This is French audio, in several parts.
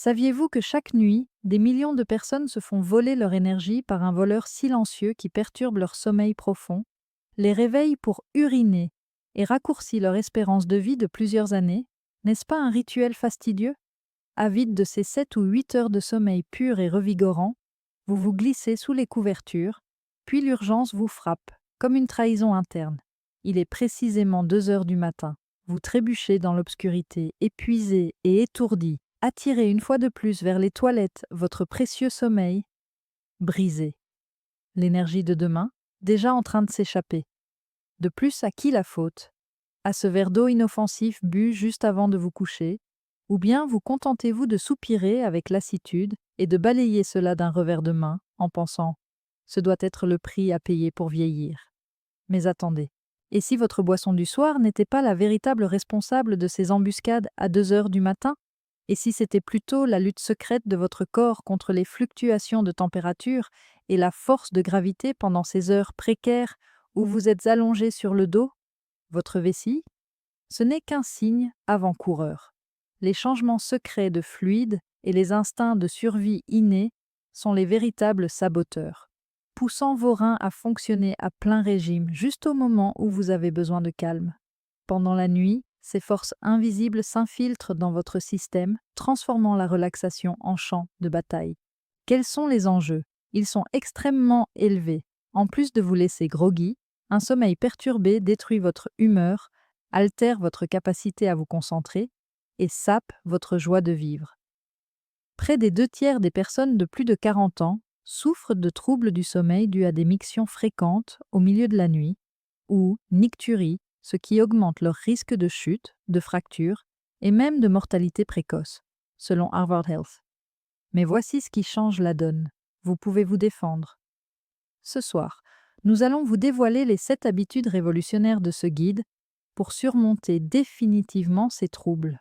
Saviez-vous que chaque nuit, des millions de personnes se font voler leur énergie par un voleur silencieux qui perturbe leur sommeil profond, les réveille pour uriner et raccourcit leur espérance de vie de plusieurs années? N'est-ce pas un rituel fastidieux? Avide de ces 7 ou 8 heures de sommeil pur et revigorant, vous vous glissez sous les couvertures, puis l'urgence vous frappe, comme une trahison interne. Il est précisément 2 heures du matin. Vous trébuchez dans l'obscurité, épuisé et étourdi, attiré une fois de plus vers les toilettes, votre précieux sommeil brisé. L'énergie de demain, déjà en train de s'échapper. De plus, à qui la faute? À ce verre d'eau inoffensif bu juste avant de vous coucher? Ou bien vous contentez-vous de soupirer avec lassitude et de balayer cela d'un revers de main en pensant: ce doit être le prix à payer pour vieillir. Mais attendez, et si votre boisson du soir n'était pas la véritable responsable de ces embuscades à 2 heures du matin? Et si c'était plutôt la lutte secrète de votre corps contre les fluctuations de température et la force de gravité pendant ces heures précaires où vous êtes allongé sur le dos? Votre vessie? Ce n'est qu'un signe avant-coureur. Les changements secrets de fluide et les instincts de survie innés sont les véritables saboteurs, poussant vos reins à fonctionner à plein régime juste au moment où vous avez besoin de calme. Pendant la nuit, ces forces invisibles s'infiltrent dans votre système, transformant la relaxation en champ de bataille. Quels sont les enjeux? Ils sont extrêmement élevés. En plus de vous laisser groggy, un sommeil perturbé détruit votre humeur, altère votre capacité à vous concentrer et sape votre joie de vivre. Près des 2 tiers des personnes de plus de 40 ans souffrent de troubles du sommeil dus à des mictions fréquentes au milieu de la nuit ou nicturie, ce qui augmente leur risque de chute, de fracture et même de mortalité précoce, selon Harvard Health. Mais voici ce qui change la donne. Vous pouvez vous défendre. Ce soir, nous allons vous dévoiler les 7 habitudes révolutionnaires de ce guide pour surmonter définitivement ces troubles.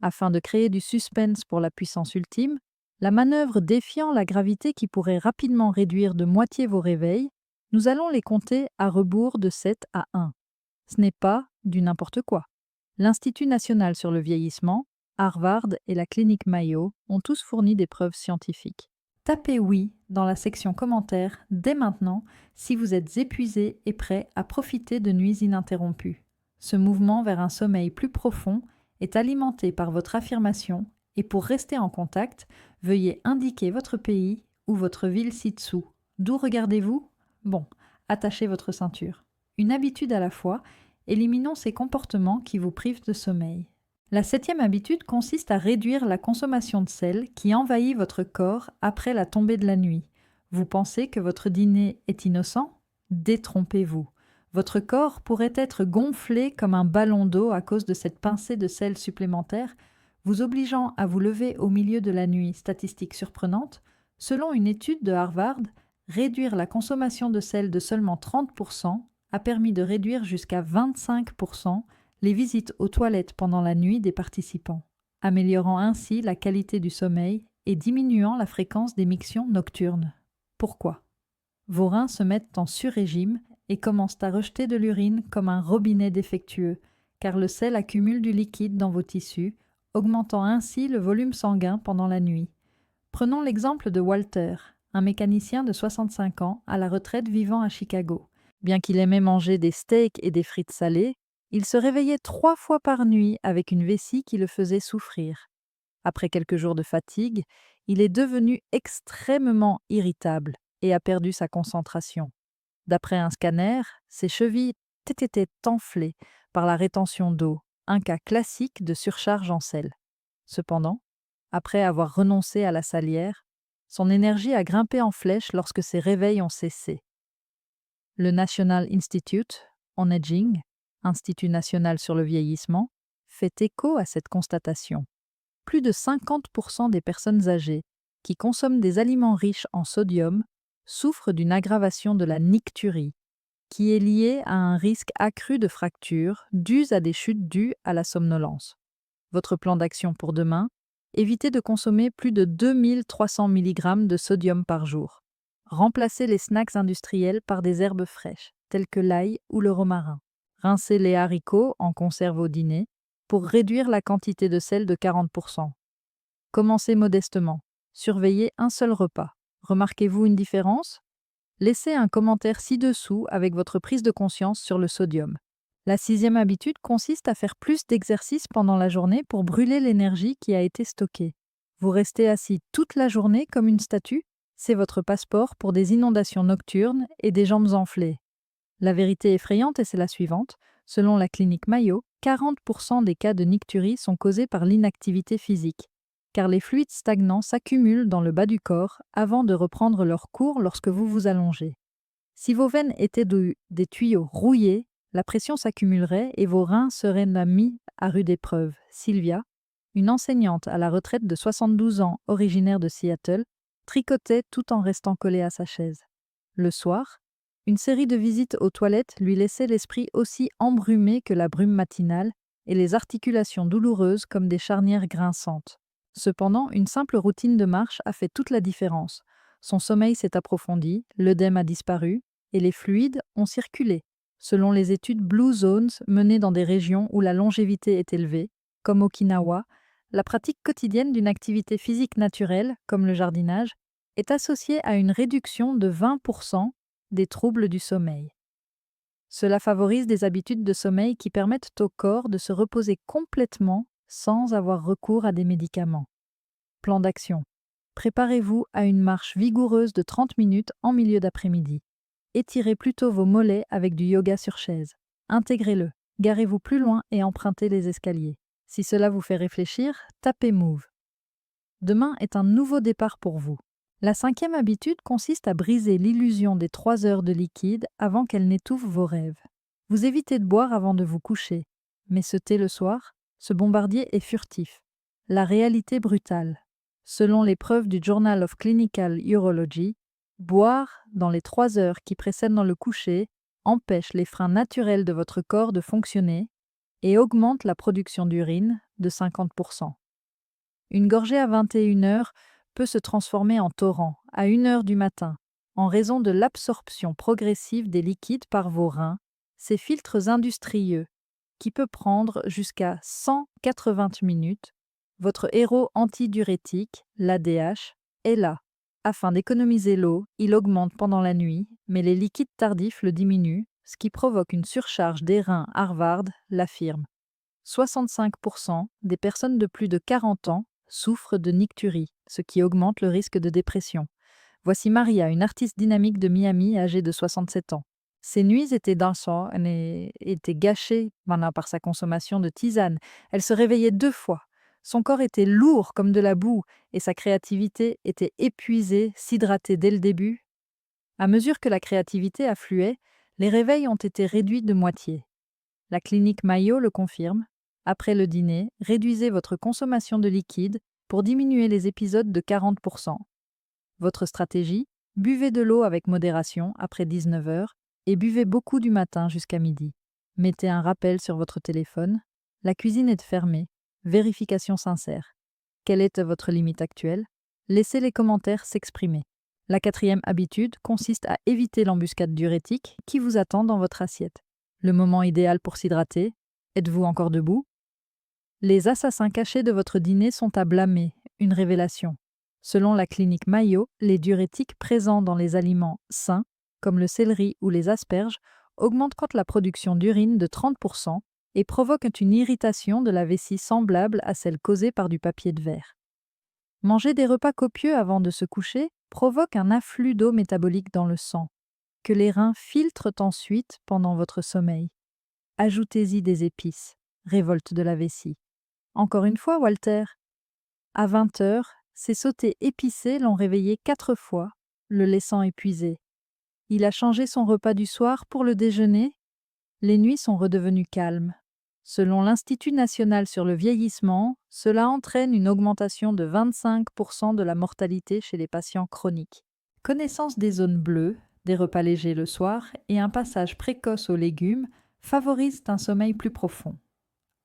Afin de créer du suspense pour la puissance ultime, la manœuvre défiant la gravité qui pourrait rapidement réduire de moitié vos réveils, nous allons les compter à rebours de 7 à 1. Ce n'est pas du n'importe quoi. L'Institut national sur le vieillissement, Harvard et la clinique Mayo ont tous fourni des preuves scientifiques. Tapez oui dans la section commentaires dès maintenant si vous êtes épuisé et prêt à profiter de nuits ininterrompues. Ce mouvement vers un sommeil plus profond est alimenté par votre affirmation et pour rester en contact, veuillez indiquer votre pays ou votre ville ci-dessous. D'où regardez-vous? Bon, attachez votre ceinture. Une habitude à la fois, éliminons ces comportements qui vous privent de sommeil. La 7e habitude consiste à réduire la consommation de sel qui envahit votre corps après la tombée de la nuit. Vous pensez que votre dîner est innocent? Détrompez-vous. Votre corps pourrait être gonflé comme un ballon d'eau à cause de cette pincée de sel supplémentaire, vous obligeant à vous lever au milieu de la nuit. Statistique surprenante, selon une étude de Harvard, réduire la consommation de sel de seulement 30% a permis de réduire jusqu'à 25% les visites aux toilettes pendant la nuit des participants, améliorant ainsi la qualité du sommeil et diminuant la fréquence des mictions nocturnes. Pourquoi? Vos reins se mettent en sur-régime et commencent à rejeter de l'urine comme un robinet défectueux, car le sel accumule du liquide dans vos tissus, augmentant ainsi le volume sanguin pendant la nuit. Prenons l'exemple de Walter, un mécanicien de 65 ans à la retraite vivant à Chicago. Bien qu'il aimait manger des steaks et des frites salées, il se réveillait 3 fois par nuit avec une vessie qui le faisait souffrir. Après quelques jours de fatigue, il est devenu extrêmement irritable et a perdu sa concentration. D'après un scanner, ses chevilles étaient enflées par la rétention d'eau, un cas classique de surcharge en sel. Cependant, après avoir renoncé à la salière, son énergie a grimpé en flèche lorsque ses réveils ont cessé. Le National Institute on Aging, Institut national sur le vieillissement, fait écho à cette constatation. Plus de 50% des personnes âgées qui consomment des aliments riches en sodium souffrent d'une aggravation de la nicturie, qui est liée à un risque accru de fractures dues à des chutes dues à la somnolence. Votre plan d'action pour demain: évitez de consommer plus de 2300 mg de sodium par jour. Remplacez les snacks industriels par des herbes fraîches, telles que l'ail ou le romarin. Rincez les haricots en conserve au dîner pour réduire la quantité de sel de 40%. Commencez modestement. Surveillez un seul repas. Remarquez-vous une différence? Laissez un commentaire ci-dessous avec votre prise de conscience sur le sodium. La sixième habitude consiste à faire plus d'exercices pendant la journée pour brûler l'énergie qui a été stockée. Vous restez assis toute la journée comme une statue? C'est votre passeport pour des inondations nocturnes et des jambes enflées. La vérité effrayante, et c'est la suivante. Selon la clinique Mayo, 40% des cas de nicturie sont causés par l'inactivité physique, car les fluides stagnants s'accumulent dans le bas du corps avant de reprendre leur cours lorsque vous vous allongez. Si vos veines étaient des tuyaux rouillés, la pression s'accumulerait et vos reins seraient mis à rude épreuve. Sylvia, une enseignante à la retraite de 72 ans originaire de Seattle, tricotait tout en restant collée à sa chaise. Le soir, une série de visites aux toilettes lui laissait l'esprit aussi embrumé que la brume matinale et les articulations douloureuses comme des charnières grinçantes. Cependant, une simple routine de marche a fait toute la différence. Son sommeil s'est approfondi, l'œdème a disparu et les fluides ont circulé. Selon les études Blue Zones menées dans des régions où la longévité est élevée, comme Okinawa, la pratique quotidienne d'une activité physique naturelle, comme le jardinage, est associée à une réduction de 20% des troubles du sommeil. Cela favorise des habitudes de sommeil qui permettent au corps de se reposer complètement sans avoir recours à des médicaments. Plan d'action. Préparez-vous à une marche vigoureuse de 30 minutes en milieu d'après-midi. Étirez plutôt vos mollets avec du yoga sur chaise. Intégrez-le. Garez-vous plus loin et empruntez les escaliers. Si cela vous fait réfléchir, tapez Move. Demain est un nouveau départ pour vous. La cinquième habitude consiste à briser l'illusion des 3 heures de liquide avant qu'elle n'étouffe vos rêves. Vous évitez de boire avant de vous coucher, mais ce thé le soir, ce bombardier est furtif. La réalité brutale. Selon les preuves du Journal of Clinical Urology, boire dans les 3 heures qui précèdent le coucher empêche les freins naturels de votre corps de fonctionner et augmente la production d'urine de 50%. Une gorgée à 21 heures peut se transformer en torrent à 1 heure du matin en raison de l'absorption progressive des liquides par vos reins, ces filtres industrieux, qui peut prendre jusqu'à 180 minutes. Votre héros antidiurétique, l'ADH, est là. Afin d'économiser l'eau, il augmente pendant la nuit, mais les liquides tardifs le diminuent, ce qui provoque une surcharge des reins. Harvard l'affirme. 65% des personnes de plus de 40 ans souffrent de nicturie, ce qui augmente le risque de dépression. Voici Maria, une artiste dynamique de Miami âgée de 67 ans. Ses nuits étaient d'insomnie et étaient gâchées par sa consommation de tisane. Elle se réveillait 2 fois. Son corps était lourd comme de la boue et sa créativité était épuisée, s'hydrater dès le début. À mesure que la créativité affluait, les réveils ont été réduits de moitié. La clinique Mayo le confirme. Après le dîner, réduisez votre consommation de liquide pour diminuer les épisodes de 40%. Votre stratégie, buvez de l'eau avec modération après 19 heures et buvez beaucoup du matin jusqu'à midi. Mettez un rappel sur votre téléphone. La cuisine est fermée. Vérification sincère. Quelle est votre limite actuelle? Laissez les commentaires s'exprimer. La quatrième habitude consiste à éviter l'embuscade diurétique qui vous attend dans votre assiette. Le moment idéal pour s'hydrater. Êtes-vous encore debout? Les assassins cachés de votre dîner sont à blâmer, une révélation. Selon la clinique Mayo, les diurétiques présents dans les aliments sains, comme le céleri ou les asperges, augmentent la production d'urine de 30% et provoquent une irritation de la vessie semblable à celle causée par du papier de verre. Manger des repas copieux avant de se coucher provoque un afflux d'eau métabolique dans le sang, que les reins filtrent ensuite pendant votre sommeil. Ajoutez-y des épices, révolte de la vessie. Encore une fois, Walter. À 20 heures, ses sautés épicés l'ont réveillé 4 fois, le laissant épuisé. Il a changé son repas du soir pour le déjeuner. Les nuits sont redevenues calmes. Selon l'Institut national sur le vieillissement, cela entraîne une augmentation de 25% de la mortalité chez les patients chroniques. Connaissance des zones bleues, des repas légers le soir et un passage précoce aux légumes favorisent un sommeil plus profond.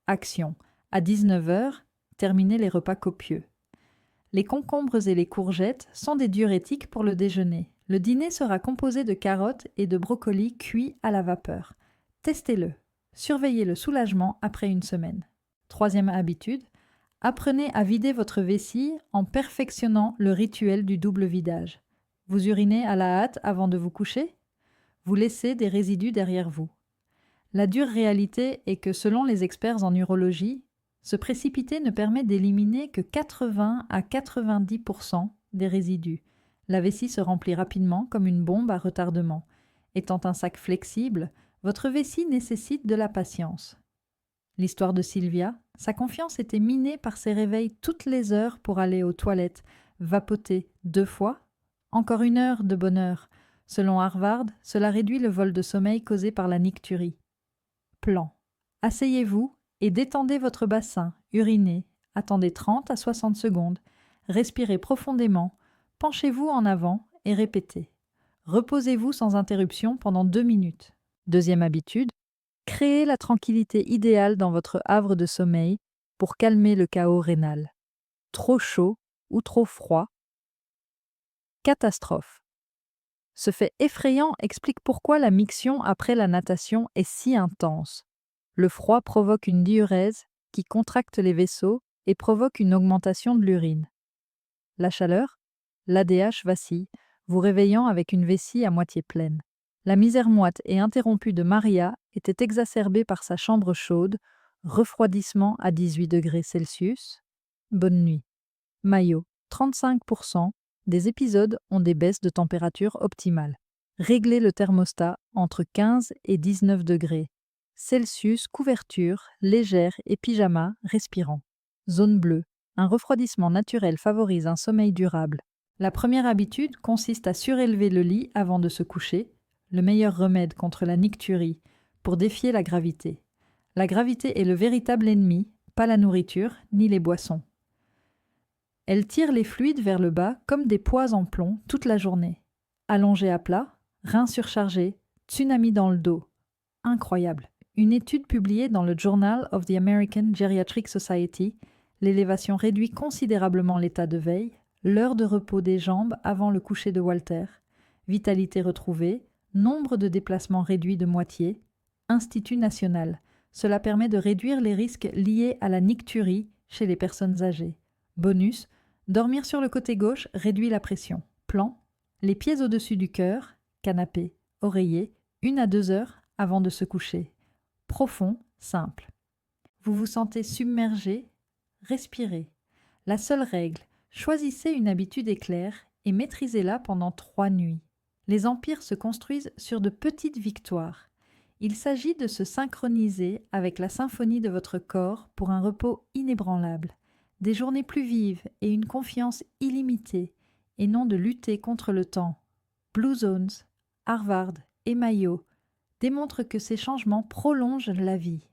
Action. À 19 heures, terminez les repas copieux. Les concombres et les courgettes sont des diurétiques pour le déjeuner. Le dîner sera composé de carottes et de brocolis cuits à la vapeur. Testez-le. Surveillez le soulagement après une semaine. Troisième habitude, Apprenez à vider votre vessie en perfectionnant le rituel du double vidage. Vous urinez à la hâte avant de vous coucher? Vous laissez des résidus derrière vous. La dure réalité est que selon les experts en urologie, se précipiter ne permet d'éliminer que 80 à 90% des résidus. La vessie se remplit rapidement comme une bombe à retardement. Étant un sac flexible, votre vessie nécessite de la patience. L'histoire de Sylvia, sa confiance était minée par ses réveils toutes les heures pour aller aux toilettes, vapoter 2 fois, encore 1 heure de bonheur. Selon Harvard, cela réduit le vol de sommeil causé par la nicturie. Plan. Asseyez-vous et détendez votre bassin, urinez, attendez 30 à 60 secondes, respirez profondément, penchez-vous en avant et répétez. Reposez-vous sans interruption pendant 2 minutes. Deuxième habitude, créez la tranquillité idéale dans votre havre de sommeil pour calmer le chaos rénal. Trop chaud ou trop froid? Catastrophe. Ce fait effrayant explique pourquoi la miction après la natation est si intense. Le froid provoque une diurèse qui contracte les vaisseaux et provoque une augmentation de l'urine. La chaleur? L'ADH vacille, vous réveillant avec une vessie à moitié pleine. La misère moite et interrompue de Maria était exacerbée par sa chambre chaude, refroidissement à 18 degrés Celsius. Bonne nuit. Maillot, 35% des épisodes ont des baisses de température optimales. Réglez le thermostat entre 15 et 19 degrés. Celsius, couverture, légère et pyjama, respirant. Zone bleue. Un refroidissement naturel favorise un sommeil durable. La première habitude consiste à surélever le lit avant de se coucher, le meilleur remède contre la nicturie, pour défier la gravité. La gravité est le véritable ennemi, pas la nourriture ni les boissons. Elle tire les fluides vers le bas comme des poids en plomb toute la journée. Allongé à plat, reins surchargés, tsunami dans le dos. Incroyable. Une étude publiée dans le Journal of the American Geriatric Society, l'élévation réduit considérablement l'état de veille, l'heure de repos des jambes avant le coucher de Walter, vitalité retrouvée, nombre de déplacements réduits de moitié, Institut national. Cela permet de réduire les risques liés à la nicturie chez les personnes âgées. Bonus, dormir sur le côté gauche réduit la pression. Plan, les pieds au-dessus du cœur, canapé, oreiller, 1 à 2 heures avant de se coucher. Profond, simple. Vous vous sentez submergé? Respirez. La seule règle, choisissez une habitude éclair et maîtrisez-la pendant 3 nuits. Les empires se construisent sur de petites victoires. Il s'agit de se synchroniser avec la symphonie de votre corps pour un repos inébranlable, des journées plus vives et une confiance illimitée, et non de lutter contre le temps. Blue Zones, Harvard et Mayo démontrent que ces changements prolongent la vie.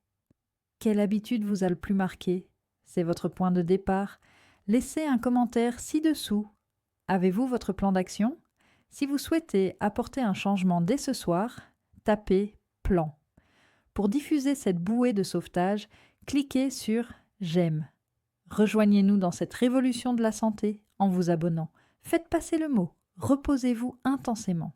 Quelle habitude vous a le plus marqué? C'est votre point de départ. Laissez un commentaire ci-dessous. Avez-vous votre plan d'action? Si vous souhaitez apporter un changement dès ce soir, tapez « Plan ». Pour diffuser cette bouée de sauvetage, cliquez sur « J'aime ». Rejoignez-nous dans cette révolution de la santé en vous abonnant. Faites passer le mot. Reposez-vous intensément.